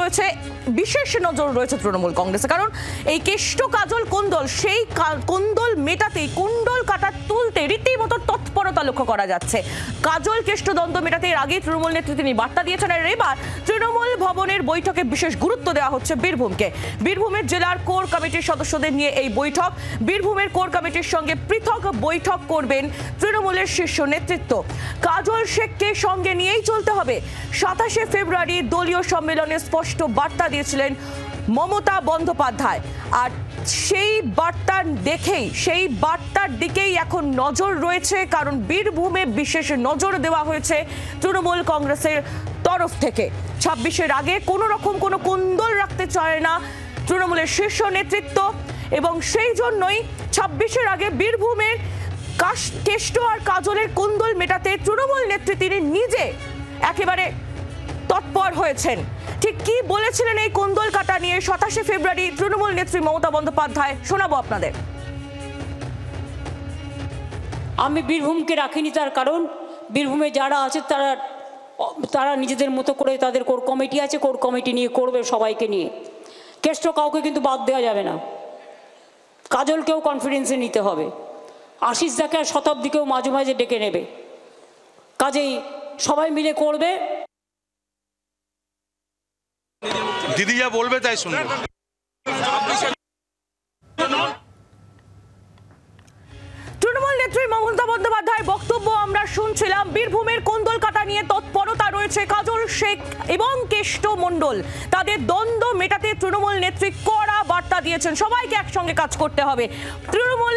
রয়েছে, বিশেষ নজর রয়েছে তৃণমূল কংগ্রেসে, কারণ এই কেষ্ট কাজল কোন্দল, সেই কোন্দল মেটাতেই, কুণ্ডল কাটা তুলতে রীতিমতো তৎপরতা লক্ষ্য করা যাচ্ছে। কাজল কেষ্ট দ্বন্দ্ব মেটাতে এর আগে তৃণমূল নেত্রী তিনি বার্তা দিয়েছেন, আর এবার তৃণমূল ভবনের বৈঠকে বিশেষ গুরুত্ব দেওয়া হচ্ছে বীরভূমকে। বীরভূমের জেলার কোর কমিটির সদস্যদের নিয়ে এই বৈঠক। বীরভূমের কোর কমিটির সঙ্গে পৃথক বৈঠক করবেন তৃণমূলের শীর্ষ নেতৃত্ব। কাজল শেখকে সঙ্গে নিয়েই চলতে হবে। 27শে ফেব্রুয়ারি দলীয় সম্মেলনে স্পষ্ট বার্তা দিয়েছিলেন মমতা বন্দ্যোপাধ্যায়, আর সেই বার্তা দেখেই, সেই বার্তার দিকেই এখন নজর রয়েছে, কারণ বীরভূমে বিশেষ নজর দেওয়া হয়েছে তৃণমূল কংগ্রেসের তরফ থেকে। 26-এর আগে কোনো রকম কোনো কুন্দল রাখতে চায় না তৃণমূলের শীর্ষ নেতৃত্ব, এবং সেই জন্যই 26-এর আগে বীরভূমের কেষ্ট আর কাজলের কুন্দল মেটাতে তৃণমূল নেত্রী তিনি নিজে একেবারে তৎপর হয়েছেন। ঠিক কি বলেছিলেন এই কুন্দল কাটা নিয়ে 27শে ফেব্রুয়ারি তৃণমূল নেত্রী মমতা বন্দ্যোপাধ্যায়, শোনাবো আপনাদের। আমি বীরভূমকে রাখিনি, তার কারণ বীরভূমে যারা আছে তারা নিজেদের মতো করে, তাদের কোর কমিটি আছে, কোর কমিটি নিয়ে করবে সবাইকে নিয়ে। কেষ্ট কাউকে কিন্তু বাদ দেওয়া যাবে না, কাজলকেও কনফিডেন্সে নিতে হবে, আশিস দাকে আর শতাব্দীকেও মাঝে মাঝে ডেকে নেবে। কাজেই সবাই মিলে করবে। দিদি যা বলবে তাই শুনবো। তৃণমূল নেত্রী মমতা বন্দ্যোপাধ্যায়ের বক্তব্য আমরা শুনছিলাম। বীরভূমের কুন্দল কাটা নিয়ে তৎপরতা রয়েছে। কাজল শেখ এবং কেষ্ট মণ্ডল, তাদের দ্বন্দ্ব মেটাতে তৃণমূল নেত্রী কড়া বার্তা দিয়েছেন, সবাইকে একসঙ্গে কাজ করতে হবে। তৃণমূল